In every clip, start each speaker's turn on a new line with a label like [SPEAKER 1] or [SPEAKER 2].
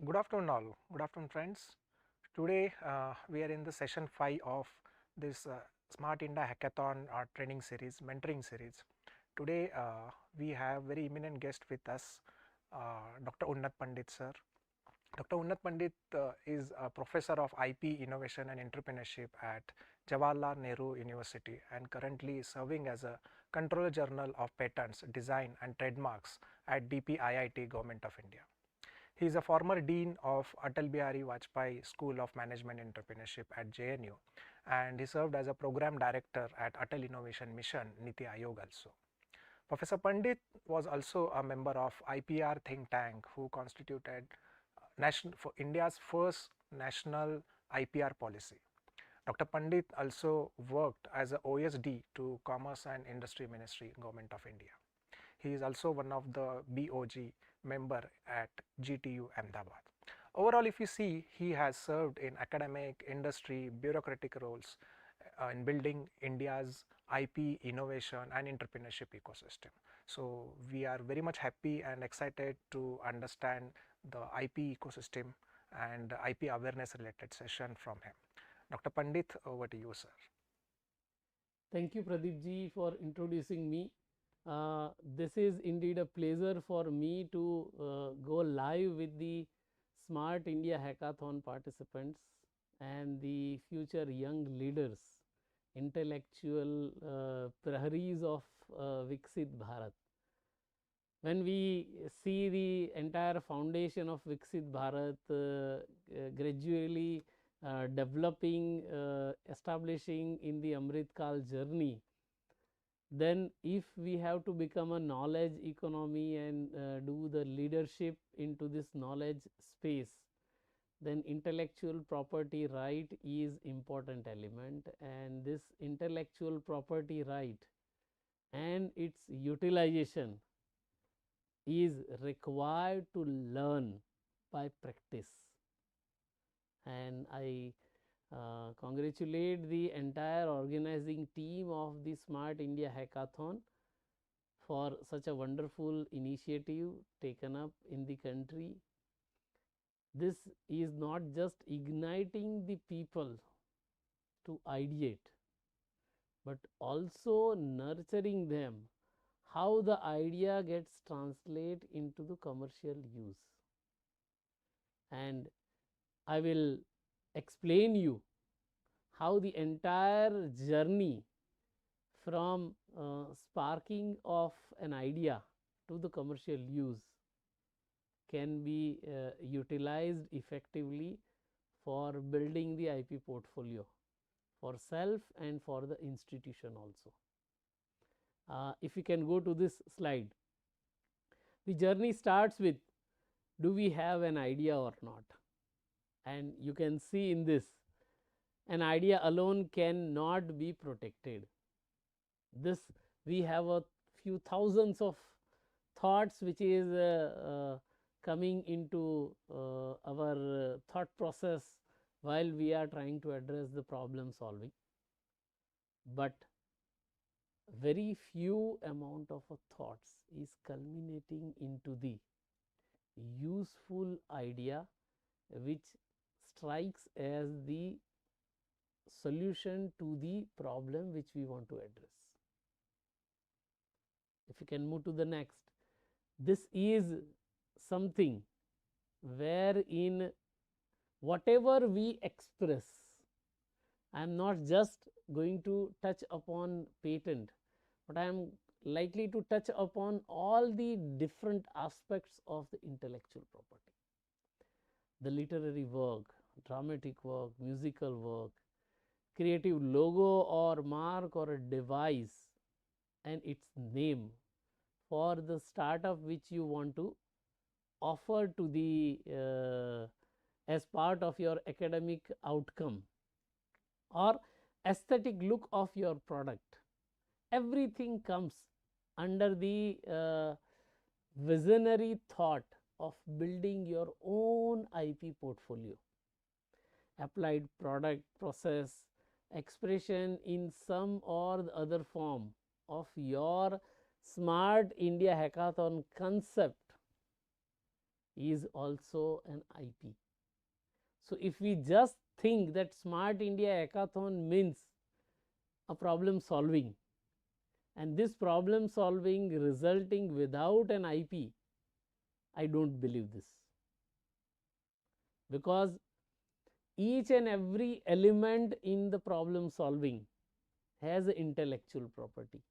[SPEAKER 1] Good afternoon, all. Good afternoon, friends. Today, we are in the session 5 of this Smart India Hackathon training series, mentoring series. Today, we have very eminent guest with us, Dr. Unnat Pandit, sir. Dr. Unnat Pandit is a professor of IP innovation and entrepreneurship at Jawaharlal Nehru University and currently serving as a controller general of patents, design, and trademarks at DPIIT, Government of India. He is a former dean of Atal Bihari Vajpayee School of Management Entrepreneurship at JNU, and he served as a program director at Atal Innovation Mission, Niti Aayog also. Professor Pandit was also a member of IPR think tank who constituted for India's first national IPR policy. Dr. Pandit also worked as a OSD to Commerce and Industry Ministry, Government of India. He is also one of the BOG member at GTU Ahmedabad. Overall, if you see, he has served in academic, industry, bureaucratic roles in building India's IP, innovation and entrepreneurship ecosystem. So we are very much happy and excited to understand the IP ecosystem and IP awareness related session from him. Dr. Pandit, over to you, sir.
[SPEAKER 2] Thank you, Pradeep ji, for introducing me. This is indeed a pleasure for me to go live with the Smart India Hackathon participants and the future young leaders, intellectual praharis of Viksit Bharat. When we see the entire foundation of Viksit Bharat gradually developing, establishing in the Amrit Kal journey, then if we have to become a knowledge economy and do the leadership into this knowledge space, then intellectual property right is important element, and this intellectual property right and its utilization is required to learn by practice. And I congratulate the entire organizing team of the Smart India Hackathon for such a wonderful initiative taken up in the country. This is not just igniting the people to ideate, but also nurturing them how the idea gets translated into the commercial use. And I will explain you how the entire journey from sparking of an idea to the commercial use can be utilized effectively for building the IP portfolio for self and for the institution also. If you can go to this slide, the journey starts with, do we have an idea or not? And you can see in this, an idea alone cannot be protected. This we have a few thousands of thoughts which is coming into our thought process while we are trying to address the problem solving, but very few amount of thoughts is culminating into the useful idea which strikes as the solution to the problem which we want to address. If you can move to the next, this is something wherein whatever we express, I am not just going to touch upon patent, but I am likely to touch upon all the different aspects of the intellectual property. The literary work, dramatic work, musical work, creative logo or mark or a device and its name for the startup which you want to offer to the as part of your academic outcome or aesthetic look of your product. Everything comes under the visionary thought of building your own IP portfolio. Applied product, process, expression in some or the other form of your Smart India Hackathon concept is also an IP. So if we just think that Smart India Hackathon means a problem solving, and this problem solving resulting without an IP, I don't believe this, because each and every element in the problem solving has an intellectual property.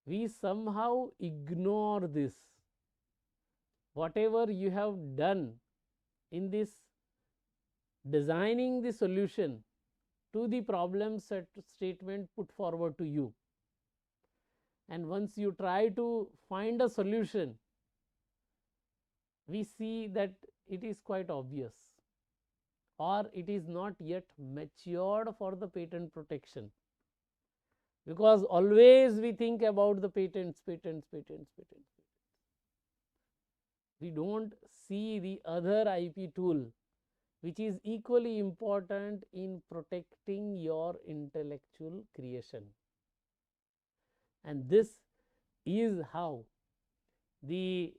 [SPEAKER 2] We somehow ignore this. Whatever you have done in this designing the solution to the problem set statement put forward to you, and once you try to find a solution, we see that it is quite obvious, or it is not yet matured for the patent protection, because always we think about the patents. We don't see the other IP tool which is equally important in protecting your intellectual creation. And this is how the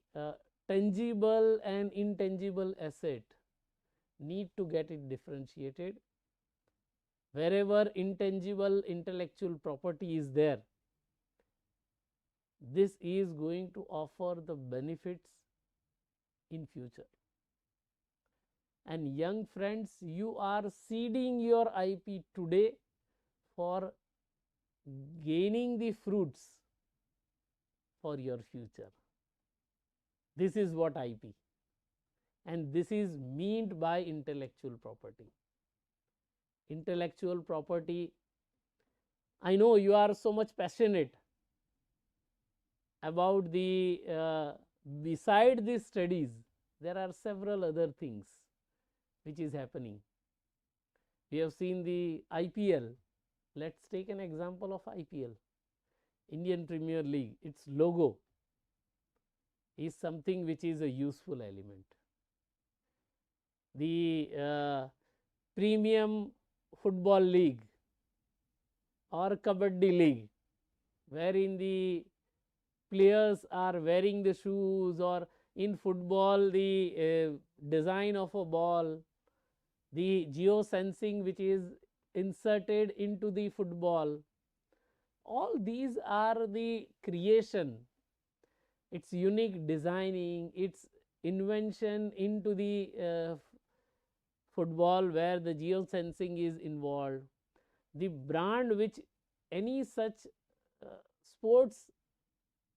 [SPEAKER 2] tangible and intangible asset need to get it differentiated. Wherever intangible intellectual property is there, this is going to offer the benefits in future. And young friends, you are seeding your IP today for gaining the fruits for your future. This is what IP, and this is meant by intellectual property. Intellectual property, I know you are so much passionate about the beside these studies, there are several other things which is happening. We have seen the IPL. Let's take an example of IPL, Indian Premier League. Its logo is something which is a useful element. The Premium Football League or Kabaddi League, wherein the players are wearing the shoes, or in football the design of a ball, the geosensing which is inserted into the football, all these are the creation, its unique designing, its invention into the football where the geosensing is involved, the brand which any such sports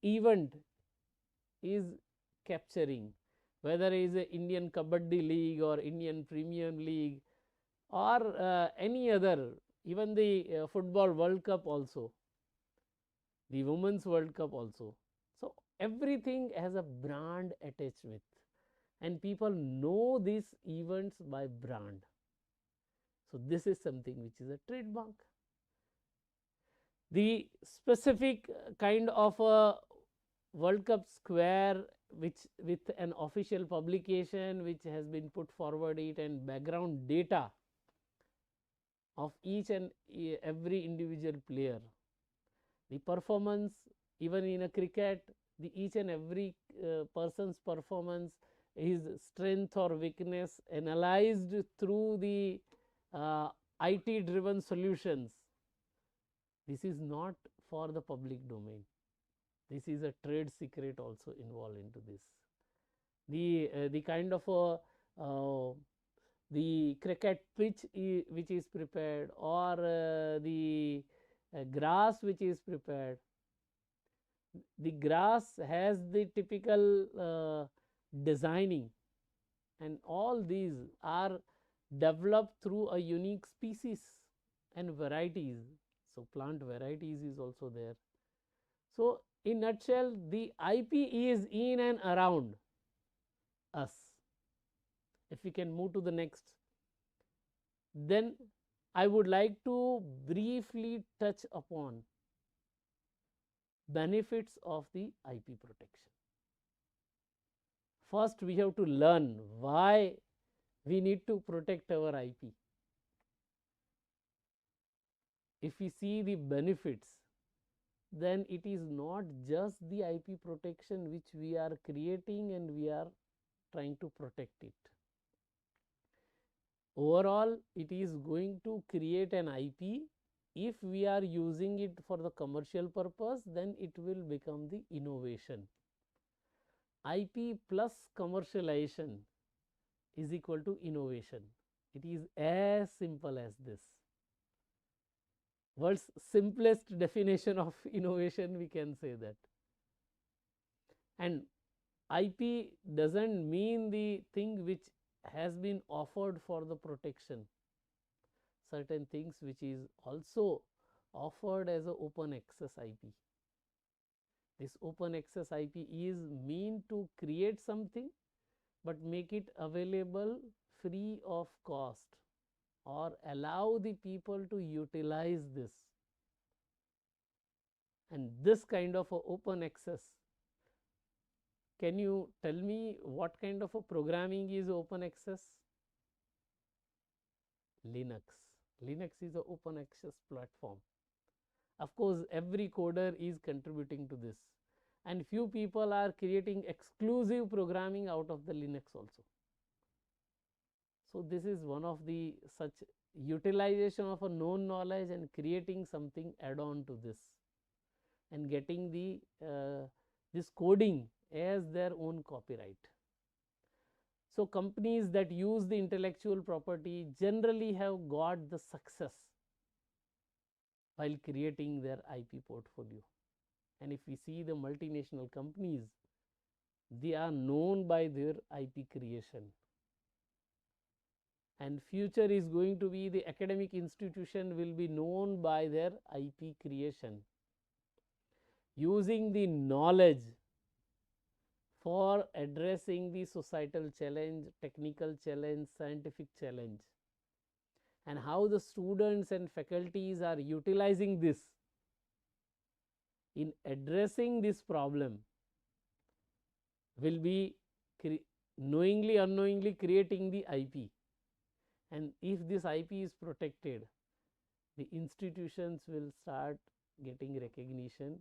[SPEAKER 2] event is capturing, whether it is a Indian Kabaddi League or Indian Premium League or any other, even the Football World Cup also, the Women's World Cup also. So everything has a brand attached with, and people know these events by brand. So this is something which is a trademark. The specific kind of a World Cup square which with an official publication which has been put forward it, and background data of each and every individual player, the performance, even in a cricket, the each and every person's performance, his strength or weakness analyzed through the IT driven solutions. This is not for the public domain. This is a trade secret also involved into this. The kind of a the cricket pitch which is prepared, or the grass which is prepared. The grass has the typical designing, and all these are developed through a unique species and varieties. So plant varieties is also there. So in nutshell, the IP is in and around us. If we can move to the next, then I would like to briefly touch upon benefits of the IP protection. First, we have to learn why we need to protect our IP. If we see the benefits, then it is not just the IP protection which we are creating and we are trying to protect it. Overall, it is going to create an IP. If we are using it for the commercial purpose, then it will become the innovation. IP plus commercialization is equal to innovation. It is as simple as this. World's simplest definition of innovation, we can say that. And IP doesn't mean the thing which has been offered for the protection. Certain things which is also offered as a open access IP. This open access IP is mean to create something but make it available free of cost or allow the people to utilize this. And this kind of a open access, can you tell me what kind of a programming is open access? Linux. Linux is an open access platform. Of course, every coder is contributing to this, and few people are creating exclusive programming out of the Linux also. So this is one of the such utilization of a known knowledge and creating something add on to this and getting the this coding as their own copyright. So companies that use the intellectual property generally have got the success while creating their IP portfolio. And if we see the multinational companies, they are known by their IP creation. And future is going to be the academic institution will be known by their IP creation. Using the knowledge for addressing the societal challenge, technical challenge, scientific challenge, and how the students and faculties are utilizing this in addressing this problem will be knowingly, unknowingly creating the IP. And if this IP is protected, the institutions will start getting recognition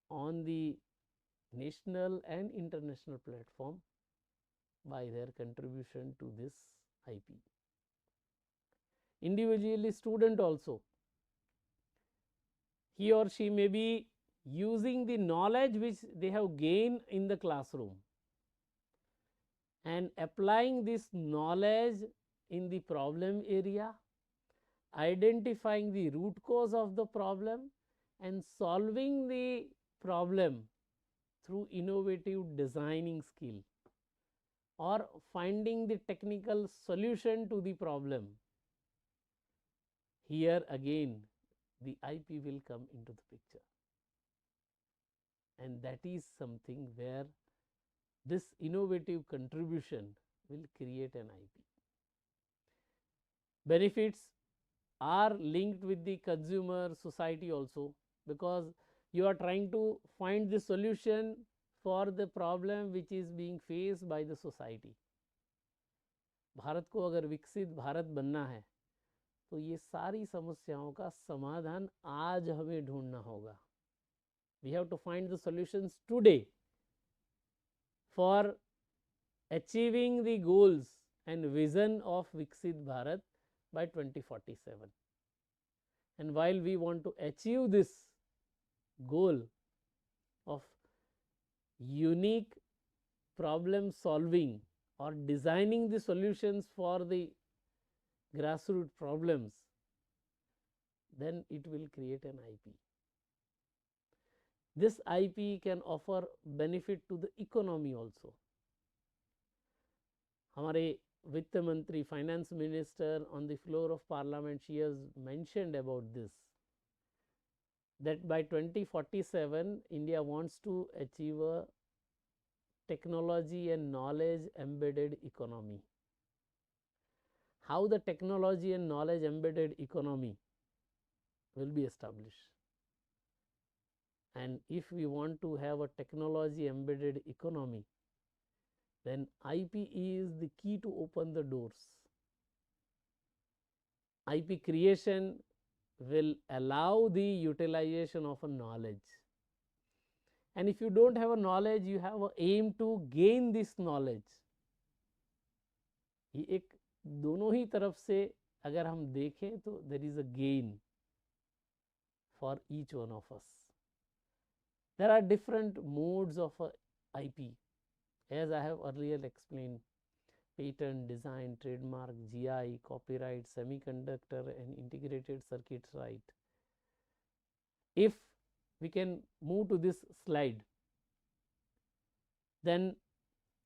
[SPEAKER 2] on the national and international platform by their contribution to this IP. Individually, student also, he or she may be using the knowledge which they have gained in the classroom and applying this knowledge in the problem area, identifying the root cause of the problem and solving the problem through innovative designing skill or finding the technical solution to the problem. Here again the IP will come into the picture, and that is something where this innovative contribution will create an IP. Benefits are linked with the consumer society also, because you are trying to find the solution for the problem which is being faced by the society. Bharat को अगर विकसित भारत बनना है तो ये सारी समस्याओं का समाधान आज हमें ढूंढना होगा. We have to find the solutions today for achieving the goals and vision of Viksit Bharat by 2047. And while we want to achieve this goal of unique problem solving or designing the solutions for the grassroots problems, then it will create an IP. This IP can offer benefit to the economy also. हमारे वित्त मंत्री, finance minister on the floor of parliament, she has mentioned about this, that by 2047 India wants to achieve a technology and knowledge embedded economy. How the technology and knowledge embedded economy will be established? And if we want to have a technology embedded economy, then IP is the key to open the doors. IP creation will allow the utilization of a knowledge. And if you don't have a knowledge, you have a aim to gain this knowledge. ये एक दोनों ही तरफ से अगर हम देखें तो there is a gain for each one of us. There are different modes of IP, as I have earlier explained: patent, design, trademark, GI, copyright, semiconductor, and integrated circuits right. If we can move to this slide, then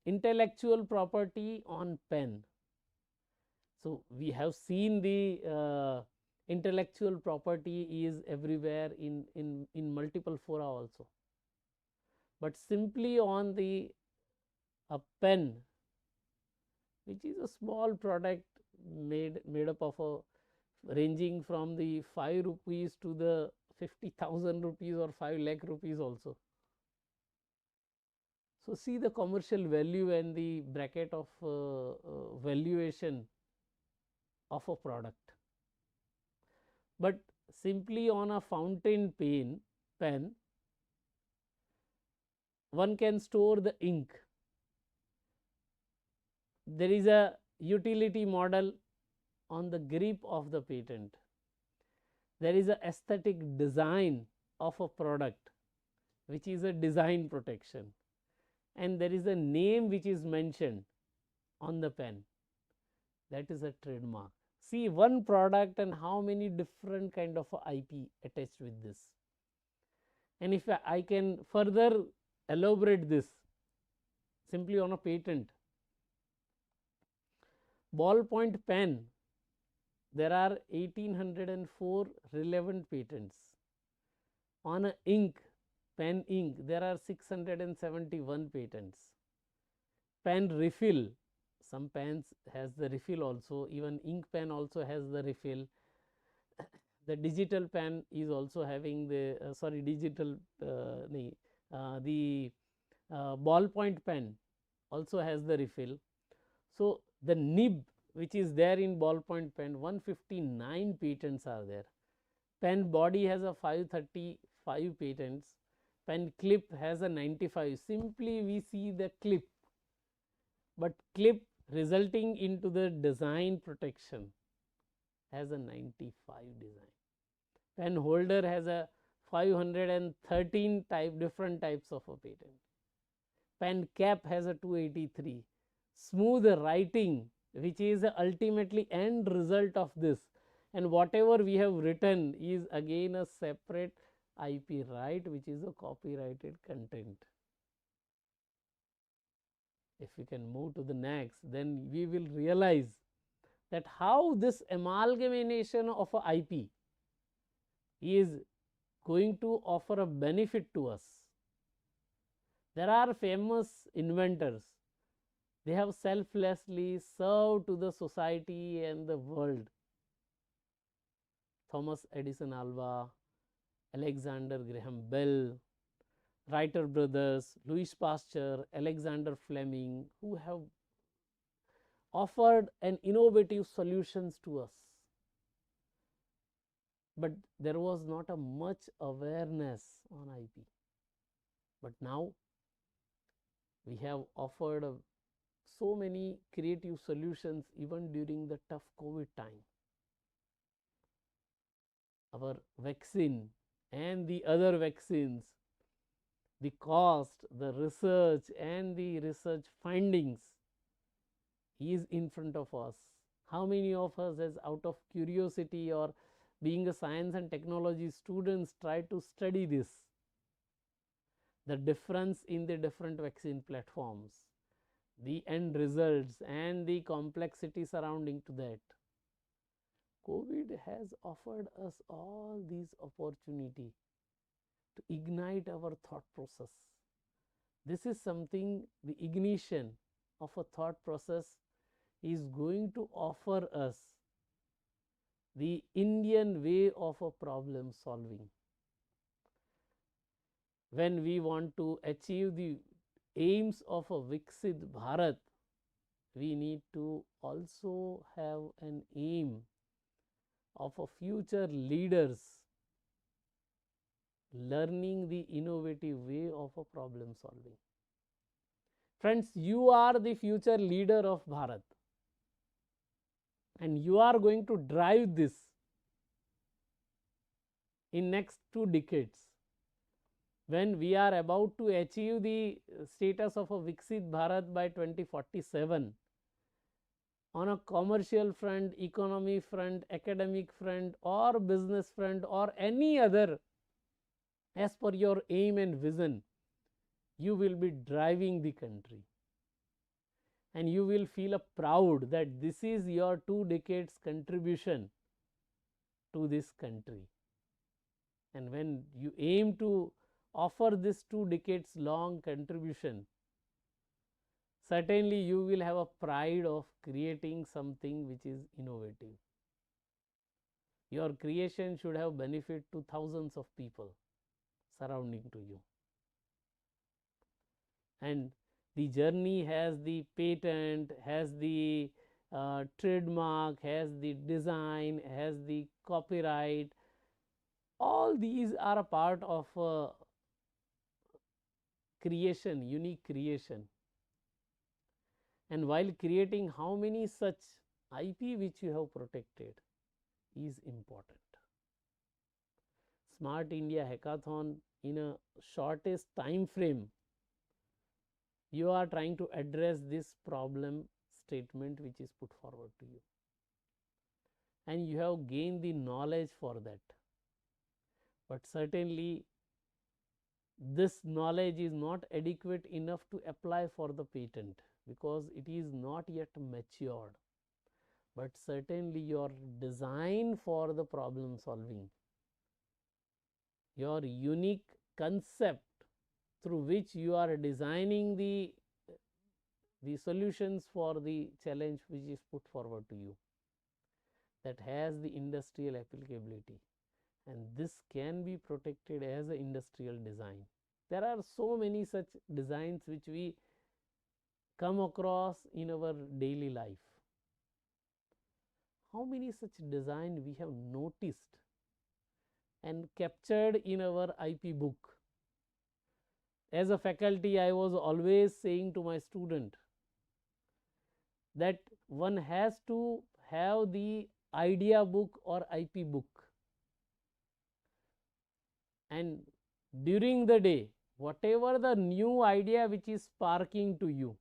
[SPEAKER 2] intellectual property on pen. So we have seen the intellectual property is everywhere in multiple fora also. But simply on the a pen, which is a small product made up of a ranging from the 5 rupees to the 50,000 rupees or 5 lakh rupees also. So see the commercial value and the bracket of valuation of a product. But simply on a fountain pen, one can store the ink. There is a utility model on the grip of the patent. There is a aesthetic design of a product, which is a design protection, and there is a name which is mentioned on the pen, that is a trademark. See one product and how many different kind of IP attached with this. And if I can further elaborate this simply on a patent, ballpoint pen, there are 1804 relevant patents. On a ink, pen ink, there are 671 patents. Pen refill, some pens has the refill also, even ink pen also has the refill. The digital pen is also having the the ballpoint pen also has the refill. So the nib which is there in ballpoint pen, 159 patents are there. Pen body has a 535 patents. Pen clip has a 95. Simply we see the clip, but clip resulting into the design protection has a 95 design. Pen holder has a 513 different types of a patent. Pen cap has a 283. Smooth writing, which is ultimately end result of this, and whatever we have written is again a separate IP right, which is a copyrighted content. If we can move to the next, then we will realize that how this amalgamation of a IP is going to offer a benefit to us. There are famous inventors. They have selflessly served to the society and the world. Thomas Edison Alva, Alexander Graham Bell, Writer brothers, Louis Pasteur, Alexander Fleming, who have offered an innovative solutions to us. But there was not a much awareness on IP. But now we have offered so many creative solutions even during the tough COVID time. Our vaccine and the other vaccines, the cost, the research and the research findings is in front of us. How many of us, as out of curiosity or being a science and technology students, try to study this, the difference in the different vaccine platforms, the end results and the complexity surrounding to that. COVID has offered us all these opportunity to ignite our thought process. This is something, the ignition of a thought process is going to offer us the Indian way of a problem solving. When we want to achieve the aims of a Viksit Bharat, we need to also have an aim of a future leaders learning the innovative way of a problem solving. Friends, you are the future leader of Bharat, and you are going to drive this in next 2 decades, when we are about to achieve the status of a Viksit Bharat by 2047. On a commercial front, economy front, academic front, or business front, or any other, as per your aim and vision, you will be driving the country, and you will feel proud that this is your 2 decades contribution to this country. And when you aim to offer this 2 decades long contribution, certainly you will have a pride of creating something which is innovative. Your creation should have benefit to thousands of people surrounding to you. And the journey has the patent, has the trademark, has the design, has the copyright. All these are a part of creation, unique creation. And while creating, how many such IP which you have protected is important. Smart India Hackathon, in a shortest time frame, you are trying to address this problem statement which is put forward to you, and you have gained the knowledge for that. But certainly this knowledge is not adequate enough to apply for the patent, because it is not yet matured. But certainly your design for the problem solving, your unique concept through which you are designing the solutions for the challenge which is put forward to you, that has the industrial applicability, and this can be protected as an industrial design. There are so many such designs which we come across in our daily life. How many such design we have noticed and captured in our IP book? As a faculty, I was always saying to my student that one has to have the idea book or IP book, and during the day, whatever the new idea which is sparking to you,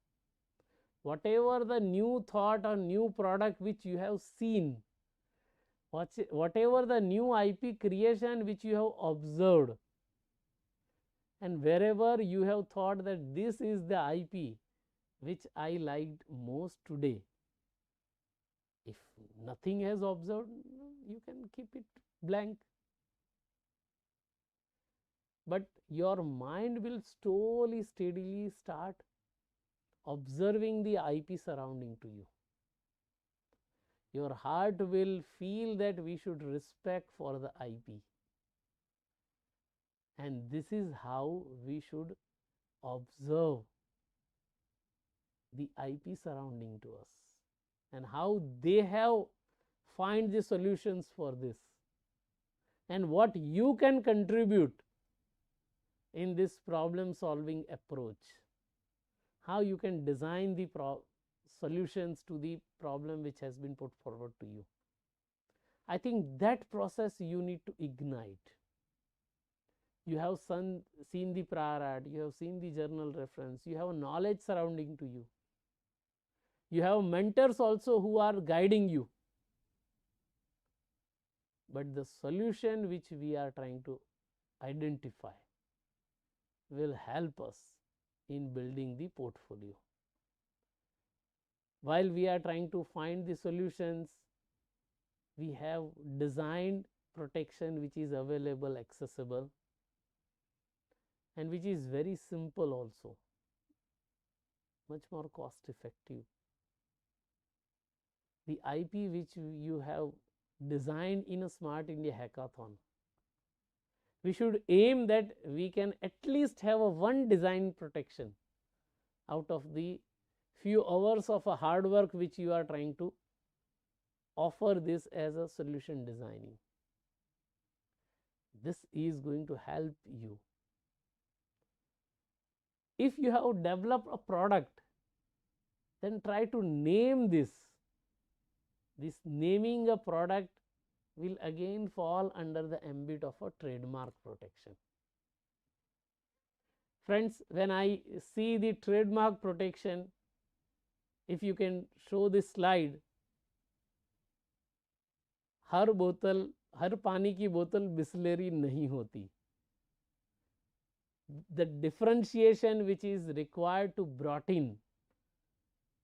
[SPEAKER 2] whatever the new thought or new product which you have seen, whatever the new IP creation which you have observed, and wherever you have thought that this is the IP which I liked most today, if nothing has observed, you can keep it blank. But your mind will slowly, steadily start observing the IP surrounding to you. Your heart will feel that we should respect for the IP, and this is how we should observe the IP surrounding to us, and how they have find the solutions for this, and what you can contribute in this problem solving approach, how you can design the solutions to the problem which has been put forward to you. I think that process you need to ignite. You have seen the prior art, you have seen the journal reference, you have knowledge surrounding to you, you have mentors also who are guiding you, but the solution which we are trying to identify will help us in building the portfolio. While we are trying to find the solutions, we have designed protection which is available, accessible, and which is very simple also, much more cost effective. The IP which you have designed in a Smart India Hackathon, we should aim that we can at least have a one design protection out of the few hours of a hard work which you are trying to offer this as a solution designing. This is going to help you. If you have developed a product, then try to name this. This naming a product will again fall under the ambit of a trademark protection. Friends, when I see the trademark protection, if you can show this slide, हर पानी की बोतल Bisleri नहीं होती. The differentiation which is required to brought in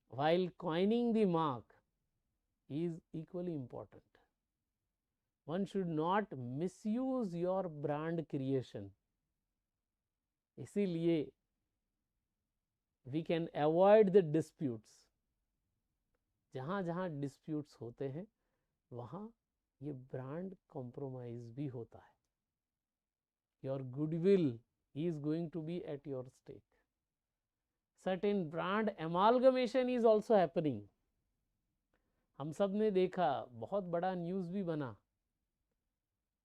[SPEAKER 2] while coining the mark is equally important. One should not misuse your brand creation. इसीलिए we can avoid the disputes. जहाँ जहाँ disputes होते हैं वहाँ ये brand compromise भी होता है. Your goodwill is going to be at your stake. Certain brand amalgamation is also happening. हम सब ने देखा, बहुत बड़ा न्यूज़ भी बना,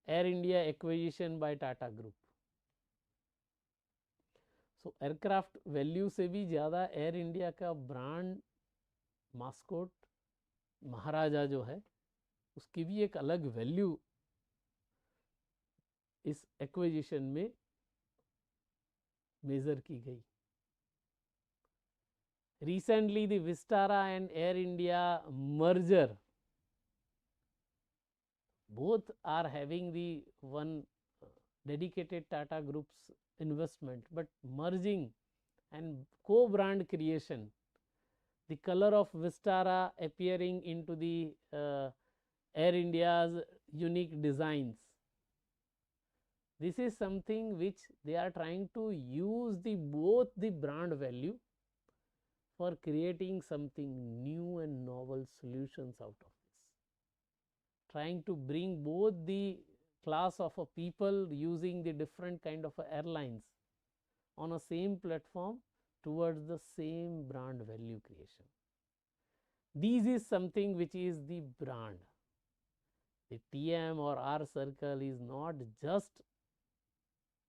[SPEAKER 2] air India acquisition bye Tata group. सो एयरक्राफ्ट वैल्यू से भी ज़्यादा एयर इंडिया का ब्रांड मास्कोट महाराजा जो है उसकी भी एक अलग वैल्यू इस एक्विजिशन में मेजर की गई. Recently, the Vistara and Air India merger, both are having the one dedicated Tata Group's investment, but merging and co-brand creation, the color of Vistara appearing into the Air India's unique designs. This is something which they are trying to use both the brand value for creating something new and novel solutions out of this. Trying to bring both the class of a people using the different kind of airlines on a same platform towards the same brand value creation. This is something which is the brand. The TM or R circle is not just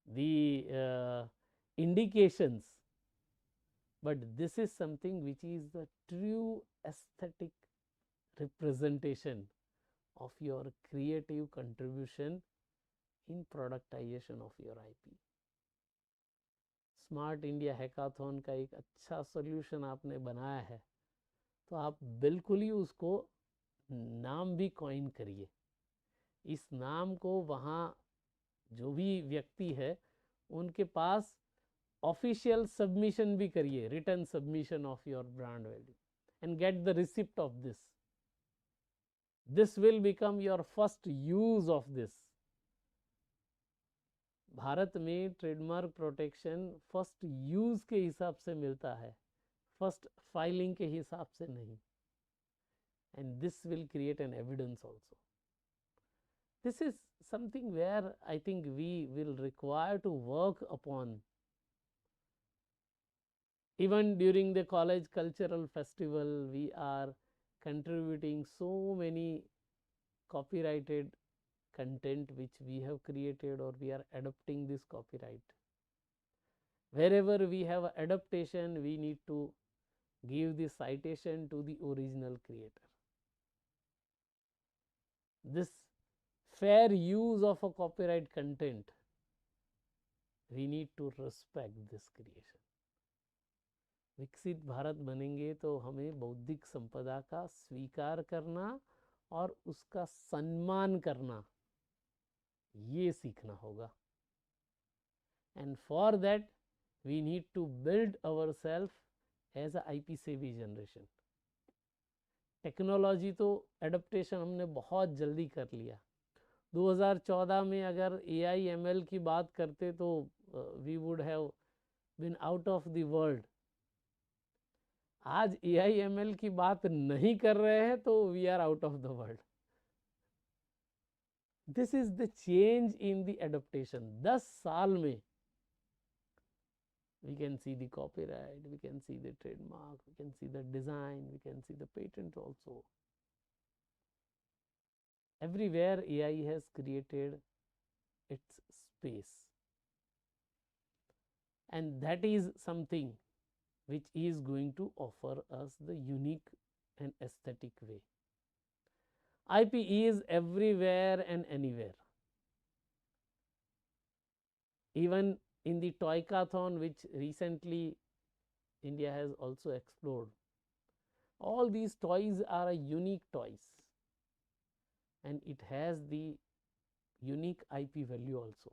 [SPEAKER 2] the indications, but this is something which is the true aesthetic representation of your creative contribution in productization of your IP. Smart India hackathon का एक अच्छा solution आपने बनाया है, तो आप बिल्कुल ही उसको नाम भी कॉइन करिए. इस नाम को वहाँ जो भी व्यक्ति है उनके पास ऑफिशियल सबमिशन भी करिए, return submission of your brand value, and get the receipt of this. This will become your first use of this. Bharat में ट्रेडमार्क प्रोटेक्शन फर्स्ट यूज के हिसाब से मिलता है, फर्स्ट फाइलिंग के हिसाब से नहीं. And this will create an evidence also. This is something where I think we will require to work upon. Even during the college cultural festival, we are contributing so many copyrighted content which we have created, or we are adopting this copyright. Wherever we have adaptation, we need to give the citation to the original creator. This fair use of a copyright content, we need to respect this creation. विकसित भारत बनेंगे तो हमें बौद्धिक संपदा का स्वीकार करना और उसका सम्मान करना, ये सीखना होगा. And for that we need to build our self as a IP savvy generation. Technology तो एडप्टेशन हमने बहुत जल्दी कर लिया. 2014 में अगर AI/ML की बात करते तो we would have been out of the world. आज AI/ML की बात नहीं कर रहे हैं तो we are out of the world. This is the change in the adaptation. 10 साल में we can see the copyright, we can see the trademark, we can see the design, we can see the patent also. Everywhere AI has created its space, and that is something which is going to offer us the unique and aesthetic way. IP is everywhere and anywhere. Even in the Toycathon, which recently India has also explored, all these toys are a unique toys, and it has the unique IP value also.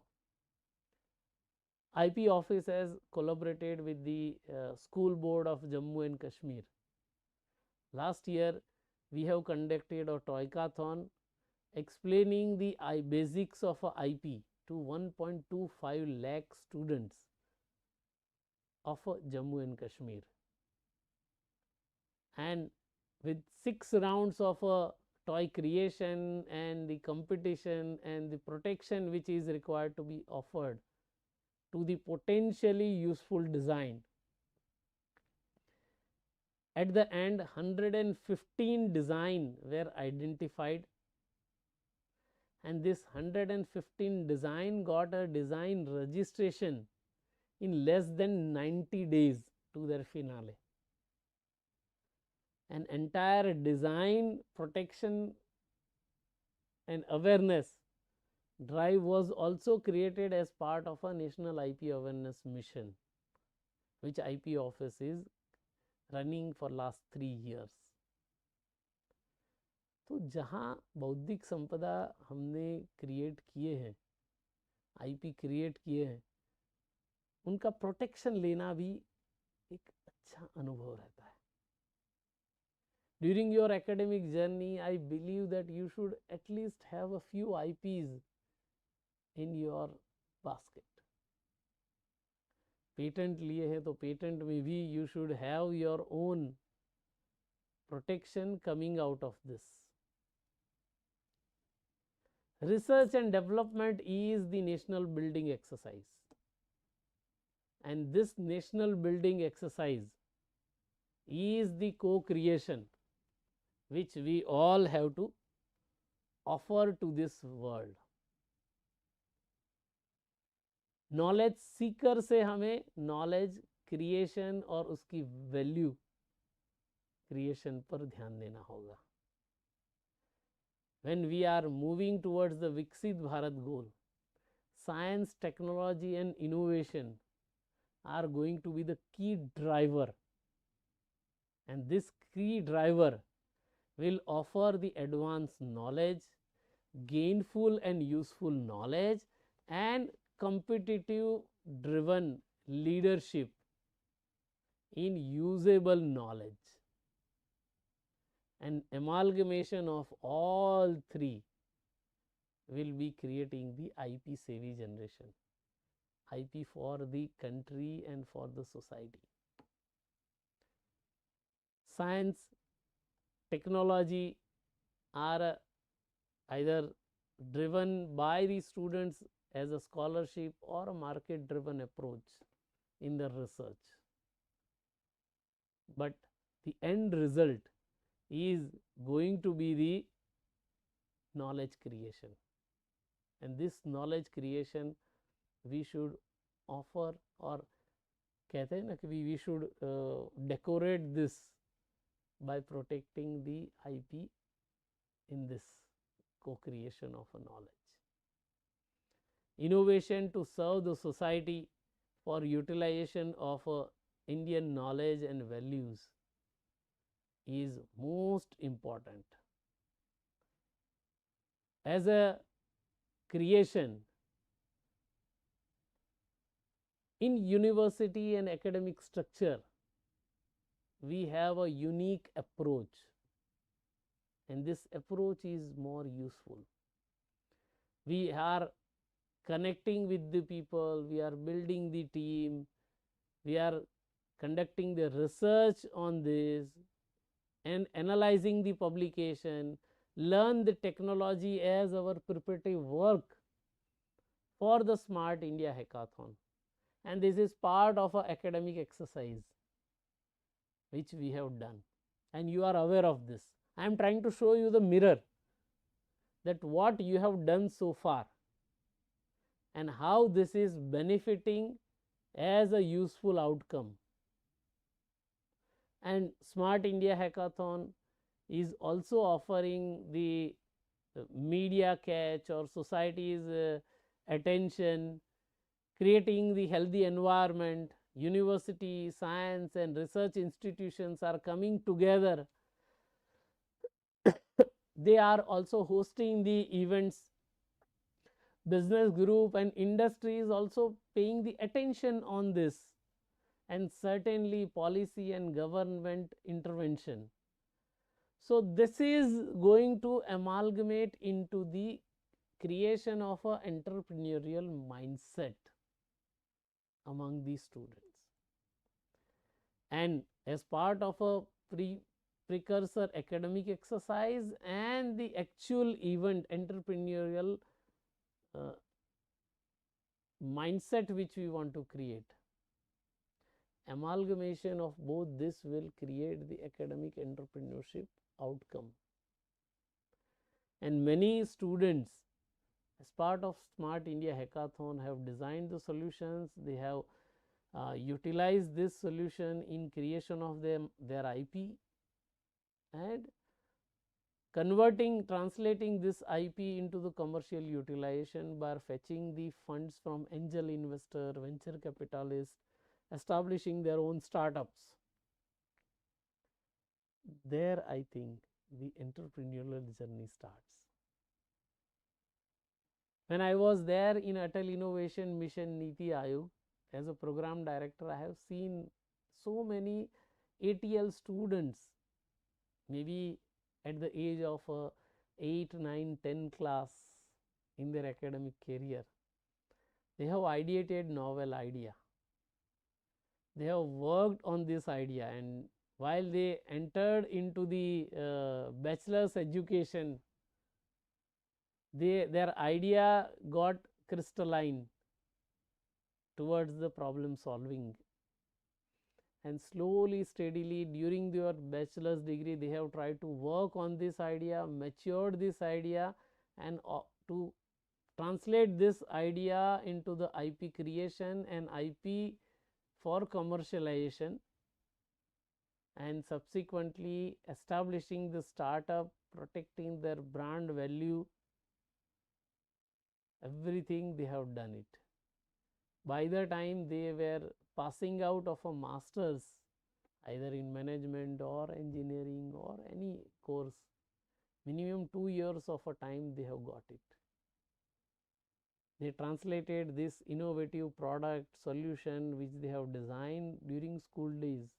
[SPEAKER 2] IP office has collaborated with the school board of Jammu and Kashmir. Last year, we have conducted a Toycathon explaining the basics of a IP to 1.25 lakh students of Jammu and Kashmir. And with 6 rounds of toy creation and the competition and the protection which is required to be offered to the potentially useful design, at the end 115 design were identified, and this 115 design got a design registration in less than 90 days to their finale. An entire design protection and awareness drive was also created as part of a national IP awareness mission, which IP office is running for last 3 years. तो जहाँ बौद्धिक संपदा हमने create किए हैं, IP create किए हैं, उनका प्रोटेक्शन लेना भी एक अच्छा अनुभव रहता है. During your academic journey, I believe that you should at least have a few IPs in your basket. Patent लिए हैं तो पेटेंट में भी you should have your own protection coming out of this. Research and development is the national building exercise, and this national building exercise is the co-creation which we all have to offer to this world. Knowledge Sikar से हमें knowledge creation और उसकी value creation पर ध्यान देना होगा. When we are moving towards the Viksit Bharat goal, science, technology and innovation are going to be the key driver, and this key driver will offer the advanced knowledge, gainful and useful knowledge, and competitive driven leadership in usable knowledge. An amalgamation of all three will be creating the IP savvy generation, IP for the country and for the society. Science, technology are either driven by the students as a scholarship or a market driven approach in the research, but the end result is going to be the knowledge creation, and this knowledge creation we should offer, or कहते हैं ना कि we should decorate this by protecting the IP in this co-creation of a knowledge. Innovation to serve the society for utilization of Indian knowledge and values is most important. As a creation, in university and academic structure, we have a unique approach, and this approach is more useful. We are connecting with the people, we are building the team, we are conducting the research on this and analyzing the publication, learn the technology as our preparative work for the Smart India Hackathon, and this is part of our academic exercise which we have done, and you are aware of this. I am trying to show you the mirror that what you have done so far and how this is benefiting as a useful outcome. And Smart India Hackathon is also offering the media catch or society's attention, creating the healthy environment. University, science and research institutions are coming together. They are also hosting the events. Business group and industry is also paying the attention on this, and certainly policy and government intervention. So this is going to amalgamate into the creation of an entrepreneurial mindset among these students. And as part of a precursor academic exercise and the actual event entrepreneurial mindset which we want to create, amalgamation of both this will create the academic entrepreneurship outcome. And many students, as part of Smart India Hackathon, have designed the solutions. They have utilized this solution in creation of their IP and translating this IP into the commercial utilization by fetching the funds from angel investor, venture capitalists, establishing their own startups. There, I think, the entrepreneurial journey starts. When I was there in Atal Innovation Mission Niti Aayog as a program director, I have seen so many ATL students, maybe at the age of 8, 9, 10 class in their academic career. They have ideated novel idea. They have worked on this idea, and while they entered into the bachelor's education, their idea got crystalline towards the problem solving, and slowly, steadily during their bachelor's degree they have tried to work on this idea, matured this idea, and to translate this idea into the IP creation and IP for commercialization, and subsequently establishing the startup, protecting their brand value. Everything they have done it. By the time they were passing out of a master's, either in management or engineering or any course, minimum 2 years of a time they have got it. They translated this innovative product solution which they have designed during school days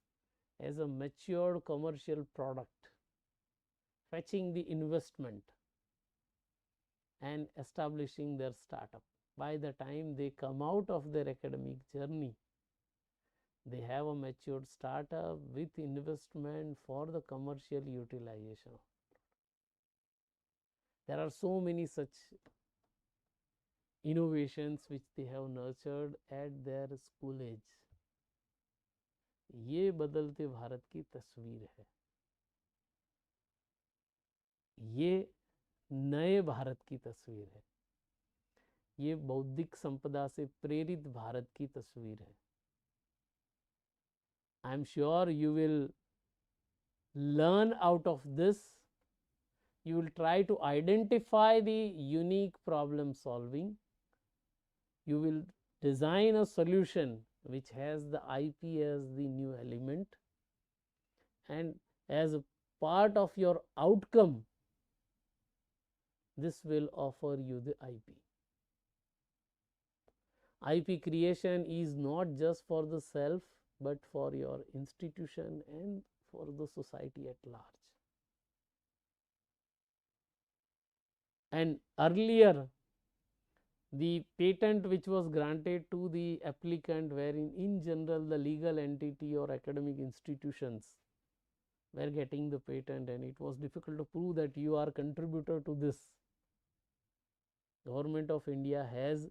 [SPEAKER 2] as a matured commercial product, fetching the investment and establishing their startup. By the time they come out of their academic journey, they have a matured startup with investment for the commercial utilization. There are so many such innovations which they have nurtured at their school age. ये बदलते भारत की तस्वीर है, ये नए भारत की तस्वीर है, ये बौद्धिक संपदा से प्रेरित भारत की तस्वीर है. I am sure you will learn out of this. You will try to identify the unique problem solving. You will design a solution which has the IP as the new element, and as a part of your outcome, this will offer you the IP. IP creation is not just for the self, but for your institution and for the society at large. And earlier, the patent which was granted to the applicant, wherein in general the legal entity or academic institutions were getting the patent, and it was difficult to prove that you are contributor to this. Government of India has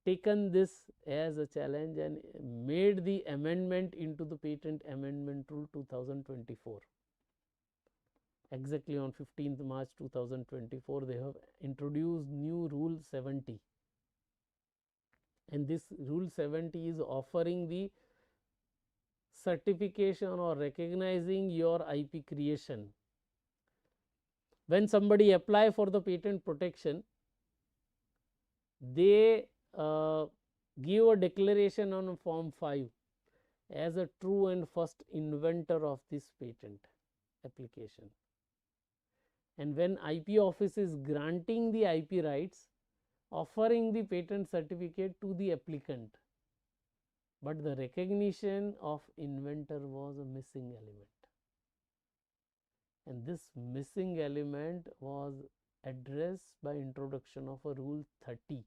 [SPEAKER 2] taken this as a challenge and made the amendment into the Patent Amendment Rule 2024. exactly on 15th March 2024, they have introduced new Rule 70. And this Rule 70 is offering the certification or recognizing your IP creation. When somebody apply for the patent protection, they give a declaration on Form 5 as a true and first inventor of this patent application. And when IP office is granting the IP rights, offering the patent certificate to the applicant, but the recognition of inventor was a missing element. And this missing element was addressed by introduction of a Rule 30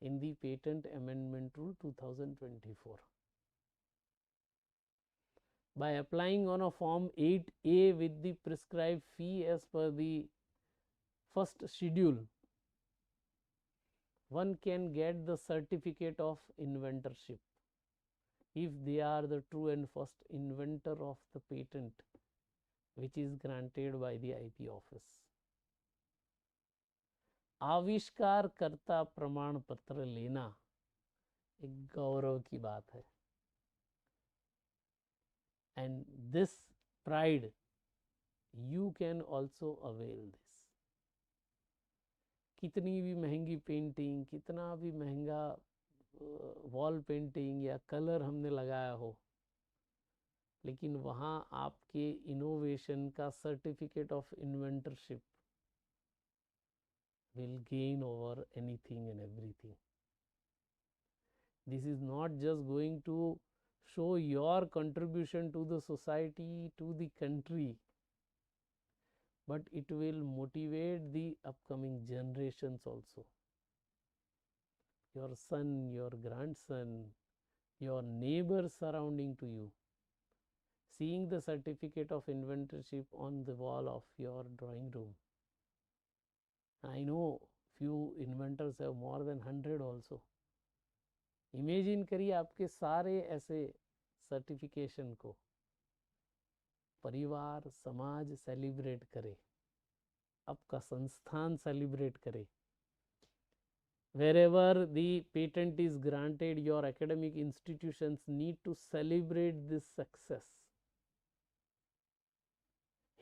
[SPEAKER 2] in the Patent Amendment Rule 2024. By applying on a Form 8A with the prescribed fee as per the first schedule, one can get the certificate of inventorship if they are the true and first inventor of the patent which is granted by the IP office. आविष्कार कर्ता प्रमाण पत्र लेना एक गौरव की बात है. And this pride you can also avail this. कितनी भी महंगी पेंटिंग, कितना भी महंगा वॉल पेंटिंग या कलर हमने लगाया हो, लेकिन वहाँ आपके इनोवेशन का certificate of inventorship will gain over anything and everything. This is not just going to show your contribution to the society, to the country, but it will motivate the upcoming generations also. Your son, your grandson, your neighbors surrounding to you, seeing the certificate of inventorship on the wall of your drawing room. I know few inventors have more than 100 also. Imagine करिए आपके सारे ऐसे certification को परिवार समाज celebrate करे, आपका संस्थान सेलिब्रेट करे. Wherever the patent is granted, your academic institutions need to celebrate this success.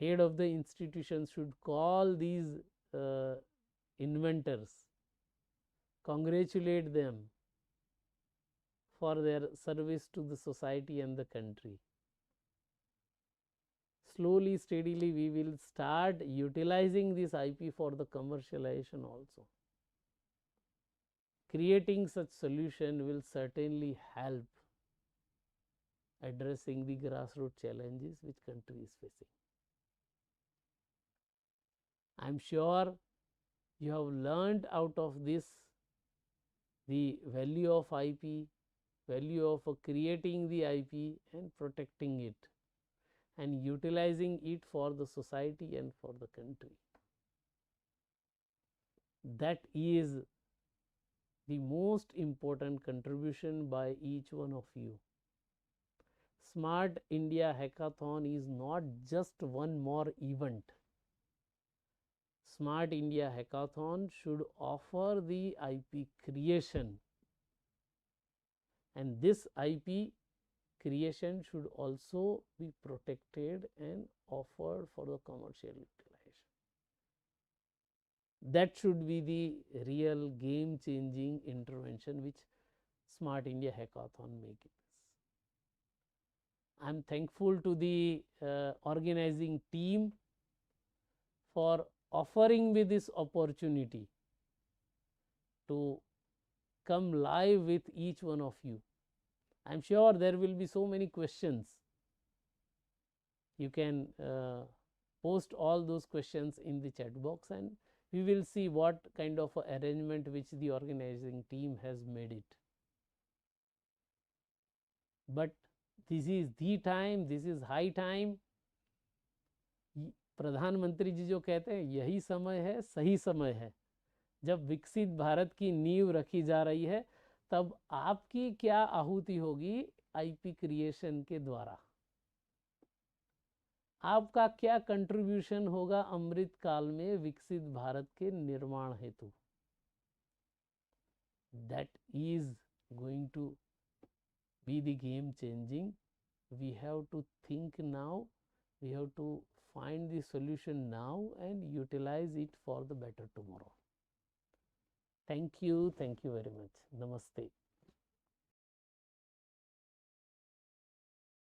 [SPEAKER 2] Head of the institution should call these inventors, congratulate them for their service to the society and the country. Slowly, steadily, we will start utilizing this IP for the commercialization also. Creating such solution will certainly help addressing the grassroots challenges which country is facing. I am sure you have learned out of this the value of IP, value of creating the IP and protecting it and utilizing it for the society and for the country. That is the most important contribution by each one of you. Smart India Hackathon is not just one more event. Smart India Hackathon should offer the IP creation, and this IP creation should also be protected and offered for the commercial utilization. That should be the real game changing intervention which Smart India Hackathon make it. I am thankful to the organizing team for offering me this opportunity to come live with each one of you. I am sure there will be so many questions. You can post all those questions in the chat box and we will see what kind of arrangement which the organizing team has made it. But this is the time, this is high time. प्रधानमंत्री जी जो कहते हैं यही समय है, सही समय है. जब विकसित भारत की नींव रखी जा रही है, तब आपकी क्या आहुति होगी आईपी क्रिएशन के द्वारा. आपका क्या कंट्रीब्यूशन होगा अमृत काल में विकसित भारत के निर्माण हेतु? That is going to be the game changing. We have to think now, we have to find the solution now and utilize it for the better tomorrow. Thank you very much. Namaste.